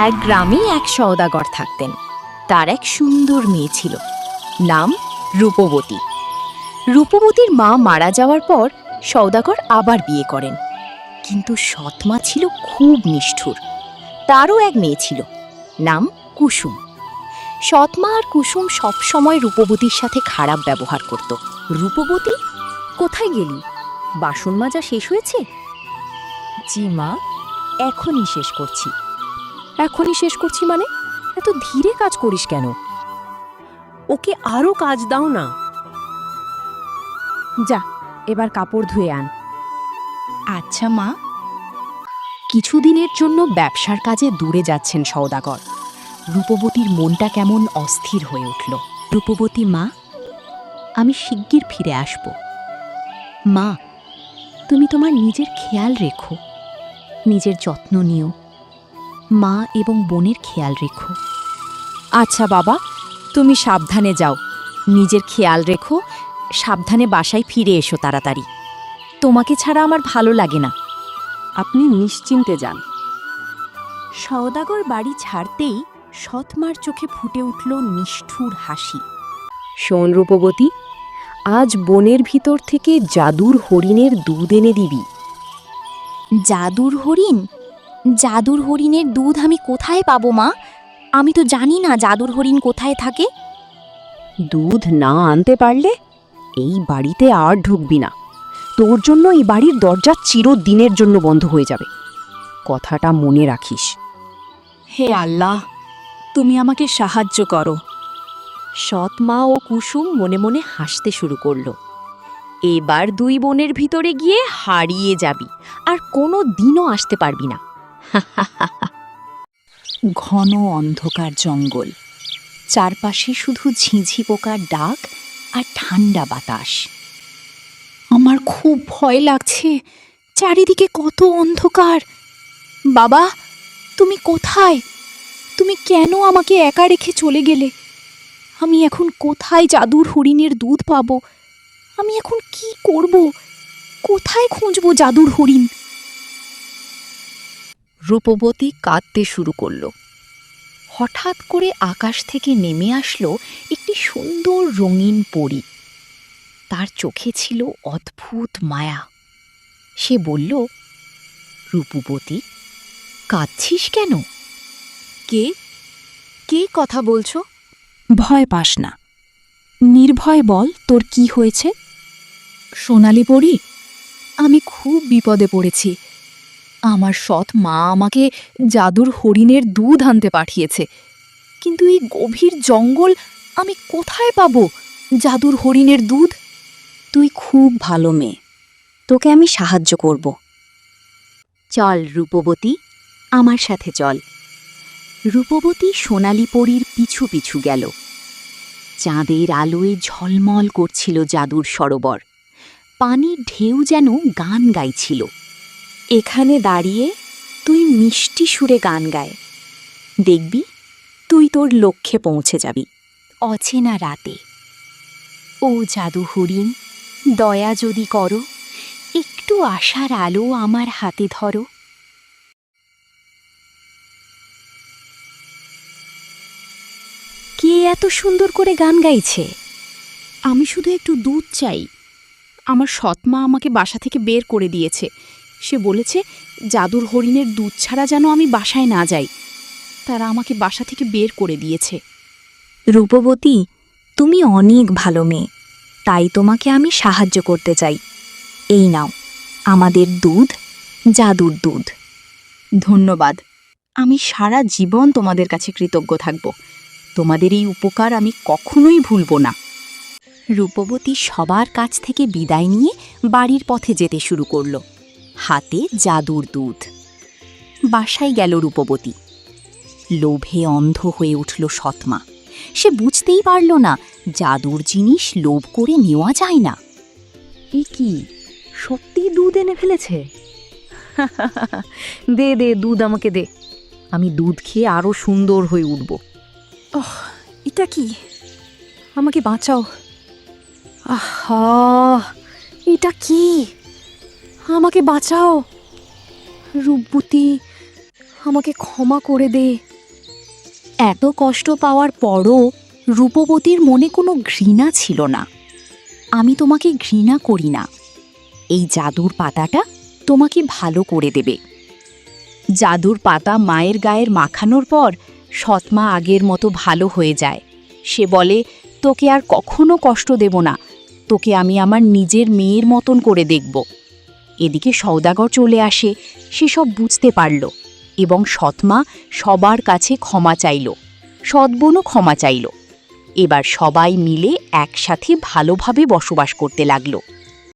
এক গ্রামে এক সওদাগর থাকতেন। তার এক সুন্দর মেয়ে ছিল, নাম রূপবতী। রূপবতীর মা মারা যাওয়ার পর সওদাগর আবার বিয়ে করেন, কিন্তু সৎমা ছিল খুব নিষ্ঠুর। তারও এক মেয়ে ছিল, নাম কুসুম। সৎমা আর কুসুম সবসময় রূপবতীর সাথে খারাপ ব্যবহার করত। রূপবতী, কোথায় গেলি? বাসন মাজা শেষ হয়েছে? জি মা, এখনই শেষ করছি। এখনই শেষ করছি মানে? এত ধীরে কাজ করিস কেন? ওকে আরো কাজ দাও না। যা, এবার কাপড় ধুয়ে আন। আচ্ছা মা। কিছুদিনের জন্য ব্যবসার কাজে দূরে যাচ্ছেন সওদাগর। রূপবতীর মনটা কেমন অস্থির হয়ে উঠল। রূপবতী মা, আমি শিগগির ফিরে আসব। মা, তুমি তোমার নিজের খেয়াল রেখো, নিজের যত্ন নিও। মা এবং বোনের খেয়াল রেখো। আচ্ছা বাবা, তুমি সাবধানে যাও, নিজের খেয়াল রেখো, সাবধানে বাসায় ফিরে এসো তাড়াতাড়ি। তোমাকে ছাড়া আমার ভালো লাগে না। আপনি নিশ্চিন্তে যান। সওদাগর বাড়ি ছাড়তেই সৎমার চোখে ফুটে উঠল নিষ্ঠুর হাসি। শোন রূপবতী, আজ বনের ভিতর থেকে জাদুর হরিণের দুধ এনে দিবি। জাদুর হরিণ? জাদুর হরিণের দুধ আমি কোথায় পাবো মা? আমি তো জানি না জাদুর হরিণ কোথায় থাকে। দুধ না আনতে পারলে এই বাড়িতে আর ঢুকবি না। তোর জন্য এই বাড়ির দরজা চিরদিনের জন্য বন্ধ হয়ে যাবে। কথাটা মনে রাখিস। হে আল্লাহ, তুমি আমাকে সাহায্য করো। সৎ মা ও কুসুম মনে মনে হাসতে শুরু করল। এবার দুই বোনের ভিতরে গিয়ে হারিয়ে যাবি, আর কোনো দিনও আসতে পারবি না। ঘন অন্ধকার জঙ্গল, চারপাশে শুধু ঝিঁঝি পোকার ডাক আর ঠান্ডা বাতাস। আমার খুব ভয় লাগছে, চারিদিকে কত অন্ধকার। বাবা, তুমি কোথায়? তুমি কেন আমাকে একা রেখে চলে গেলে? আমি এখন কোথায় জাদুর হরিণের দুধ পাবো? আমি এখন কি করব? কোথায় খুঁজবো জাদুর হরিণ? রূপবতী কাঁদতে শুরু করল। হঠাৎ করে আকাশ থেকে নেমে আসলো একটি সুন্দর রঙিন পরী। তার চোখে ছিল অদ্ভুত মায়া। সে বলল, রূপবতী, কাঁদছিস কেন? কে কে কথা বলছো? ভয় পাস না, নির্ভয় বল তোর কি হয়েছে। সোনালি পরী, আমি খুব বিপদে পড়েছি। আমার সৎ মা আমাকে জাদুর হরিণের দুধ আনতে পাঠিয়েছে, কিন্তু এই গভীর জঙ্গল আমি কোথায় পাবো জাদুর হরিণের দুধ? তুই খুব ভালো মেয়ে, তোকে আমি সাহায্য করব। চল রূপবতী, আমার সাথে চল। রূপবতী সোনালি পরীর পিছু পিছু গেল। চাঁদের আলোয় ঝলমল করছিল জাদুর সরোবর। পানির ঢেউ যেন গান গাইছিল। এখানে দাঁড়িয়ে তুই মিষ্টি সুরে গান গায়, দেখবি তুই তোর লক্ষ্যে পৌঁছে যাবি অচেনা রাতে। ও জাদু হরিণ, দয়া যদি করো, একটু আশার আলো আমার হাতে ধরো। কে এত সুন্দর করে গান গাইছে? আমি শুধু একটু দুধ চাই। আমার সৎমা আমাকে বাসা থেকে বের করে দিয়েছে। সে বলেছে জাদুর হরিণের দুধ ছাড়া যেন আমি বাসায় না যাই। তারা আমাকে বাসা থেকে বের করে দিয়েছে। রূপবতী, তুমি অনেক ভালো মেয়ে, তাই তোমাকে আমি সাহায্য করতে চাই। এই নাও আমাদের দুধ, জাদুর দুধ। ধন্যবাদ, আমি সারা জীবন তোমাদের কাছে কৃতজ্ঞ থাকব। তোমাদের এই উপকার আমি কখনোই ভুলব না। রূপবতী সবার কাছ থেকে বিদায় নিয়ে বাড়ির পথে যেতে শুরু করল, হাতে জাদুর দুধ। বাসায় গেল রূপবতী। লোভে অন্ধ হয়ে উঠল সৎমা। সে বুঝতেই পারল না জাদুর জিনিস লোভ করে নেওয়া যায় না। এ কি, সত্যি দুধ এনে ফেলেছে? দে দে, দুধ আমাকে দে। আমি দুধ খেয়ে আরো সুন্দর হয়ে উঠব। এটা কি? আমাকে বাঁচাও। আহা, এটা কি? আমাকে বাঁচাও। রূপবতী, আমাকে ক্ষমা করে দে। এত কষ্ট পাওয়ার পরও রূপবতীর মনে কোনো ঘৃণা ছিল না। আমি তোমাকে ঘৃণা করি না। এই জাদুর পাতাটা তোমাকে ভালো করে দেবে। জাদুর পাতা মায়ের গায়ের মাখানোর পর সৎমা আগের মতো ভালো হয়ে যায়। সে বলে, তোকে আর কখনো কষ্ট দেব না, তোকে আমি আমার নিজের মেয়ের মতন করে দেখব। এদিকে সওদাগর চলে আসে, সে সব বুঝতে পারল এবং সৎমা সবার কাছে ক্ষমা চাইল, সৎবোনও ক্ষমা চাইল। এবার সবাই মিলে একসাথে ভালোভাবে বসবাস করতে লাগলো।